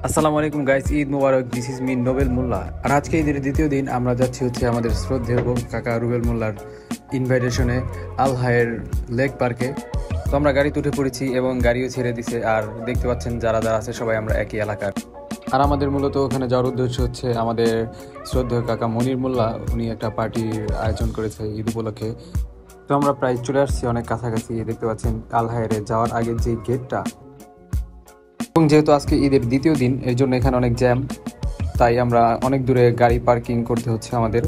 আসসালামু আলাইকুম guys, Eid Mubarak. This is me Nobel Molla. আর আজকে ঈদের দ্বিতীয় দিন আমরা যাচ্ছি আমাদের শ্রদ্ধেয় কাকা রুবেল মোল্লার ইনভাইটেশনে আল হায়ের লেক পার্কে। তো আমরা গাড়িতে উঠে পড়েছি এবং গাড়িও ছেড়ে দিছে। আর দেখতে পাচ্ছেন যারা যারা আছে সবাই আমরা একই এলাকার। আর আমাদের মূলত ওখানে যাওয়ার উদ্দেশ্য হচ্ছে আমাদের শ্রদ্ধেয় কাকা মনির মোল্লা, উনি একটা পার্টির আয়োজন করেছে ঈদ উপলক্ষে। তো আমরা প্রায় চলে আসছি অনেক কাছাকাছি। দেখতে পাচ্ছেন আল হায়ের যাওয়ার আগে যে গেটটা, এবং যেহেতু আজকে ঈদের দ্বিতীয় দিন এর জন্য এখানে অনেক জ্যাম, তাই আমরা অনেক দূরে গাড়ি পার্কিং করতে হচ্ছে আমাদের।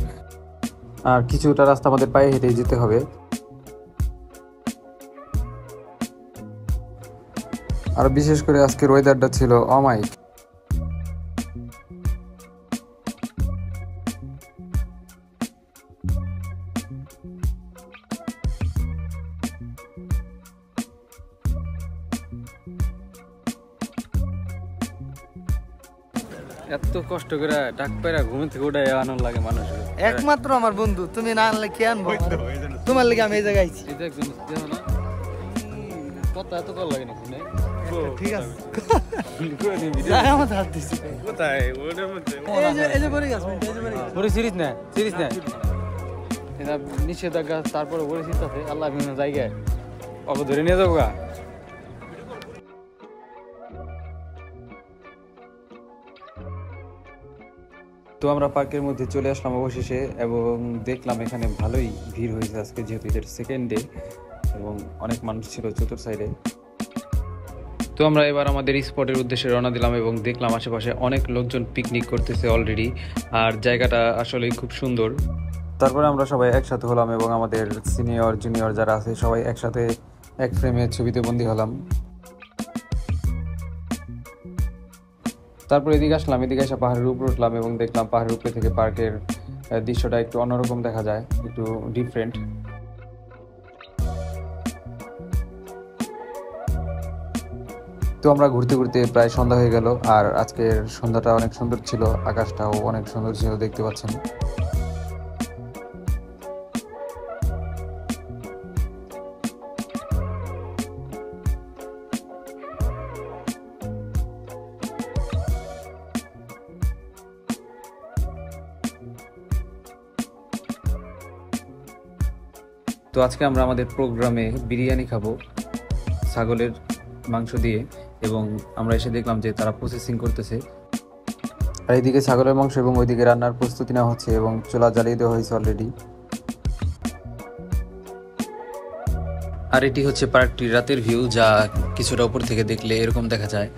আর কিছুটা রাস্তা আমাদের পায়ে হেঁটে যেতে হবে। আর বিশেষ করে আজকের ওয়েদারটা ছিল অমাইক। এত কষ্ট করে ডাক পায়রা ঘুম থেকে উঠে আনন্দ লাগে মানুষের। একমাত্র আমার বন্ধু, তুমি না আনলে কে আনবো? তোমার লেগে আমি এই জায়গায় আইছি। কথা এত কল লাগে না ঠিক আছে, আমার হাত দিছি কোথায় এই যে পড়ে গেছে, এই যে পড়ে গেছে। ওরে সিরিজ না এটা নিষেধাজ্ঞা, তারপরে ওরে সিরিজ আছে আল্লাহ বিভিন্ন জায়গায় অব ধরে নিয়ে যাবো গা। তো আমরা পার্কের মধ্যে চলে আসলাম অবশেষে, এবং দেখলাম এখানে ভালোই ভিড় হয়েছে আজকে, যেহেতু এদের সেকেন্ড ডে এবং অনেক মানুষ ছিল চতুর সাইডে। তো আমরা এবার আমাদের স্পটের উদ্দেশ্যে রওনা দিলাম এবং দেখলাম আশেপাশে অনেক লোকজন পিকনিক করতেছে অলরেডি, আর জায়গাটা আসলেই খুব সুন্দর। তারপরে আমরা সবাই একসাথে হলাম এবং আমাদের সিনিয়র জুনিয়র যারা আছে সবাই একসাথে এক ফ্রেমে ছবিতে বন্দী হলাম। তারপর এদিকে আসলাম, এদিকে এসে পাহাড়ের উপর উঠলাম এবং দেখলাম পাহাড়ের উপরে থেকে পার্কের দৃশ্যটা একটু অন্যরকম দেখা যায়, একটু ডিফারেন্ট। তো আমরা ঘুরতে ঘুরতে প্রায় সন্ধ্যা হয়ে গেল, আর আজকের সন্ধ্যাটা অনেক সুন্দর ছিল, আকাশটাও অনেক সুন্দর ছিল, দেখতে পাচ্ছেন। তো আজকে আমরা আমাদের প্রোগ্রামে বিরিয়ানি খাবো ছাগলের মাংস দিয়ে, এবং আমরা এসে দেখলাম যে তারা প্রসেসিং করতেছে। আর এইদিকে ছাগলের মাংস এবং ওইদিকে রান্নার প্রস্তুতি নেওয়া হচ্ছে এবং চুলা জ্বালিয়ে দেওয়া হয়েছে অলরেডি। আর এটি হচ্ছে পার্কটির রাতের ভিউ, যা কিছুটা উপর থেকে দেখলে এরকম দেখা যায়।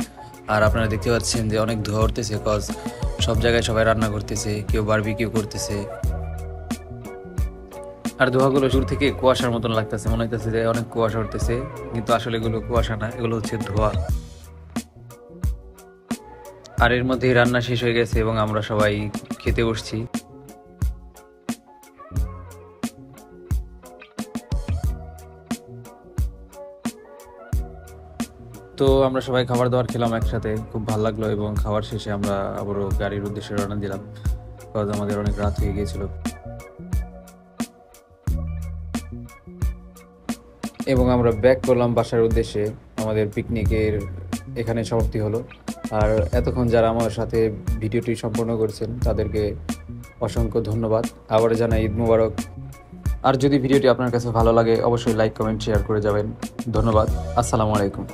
আর আপনারা দেখতে পাচ্ছেন যে অনেক ধোঁয়া উঠতেছে, কজ সব জায়গায় সবাই রান্না করতেছে, কেউ বারবিকিউ করতেছে। আর ধোঁয়াগুলো দূর থেকে কুয়াশার মতন লাগতেছে, মনে হইতেছে যে অনেক কুয়াশা উঠতেছে, কিন্তু আসলে এগুলো কুয়াশা না, এগুলো হচ্ছে ধোঁয়া। আর এর মধ্যেই রান্না শেষ হয়ে গেছে এবং আমরা সবাই খেতে বসছি। তো আমরা সবাই খাবার দাবার খেলাম একসাথে, খুব ভালো লাগলো, এবং খাবার শেষে আমরা আবারও গাড়ির উদ্দেশ্যে রওনা দিলাম, কজ আমাদের অনেক রাত হয়ে গিয়েছিল। এবং আমরা ব্যাক করলাম বাসার উদ্দেশ্যে। আমাদের পিকনিকের এখানে সমাপ্তি হলো। আর এতক্ষণ যারা আমার সাথে ভিডিওটি সম্পন্ন করেছেন তাদেরকে অসংখ্য ধন্যবাদ। আবার জানাই ঈদ মুবারক। আর যদি ভিডিওটি আপনার কাছে ভালো লাগে অবশ্যই লাইক, কমেন্ট, শেয়ার করে যাবেন। ধন্যবাদ। আসসালামু আলাইকুম।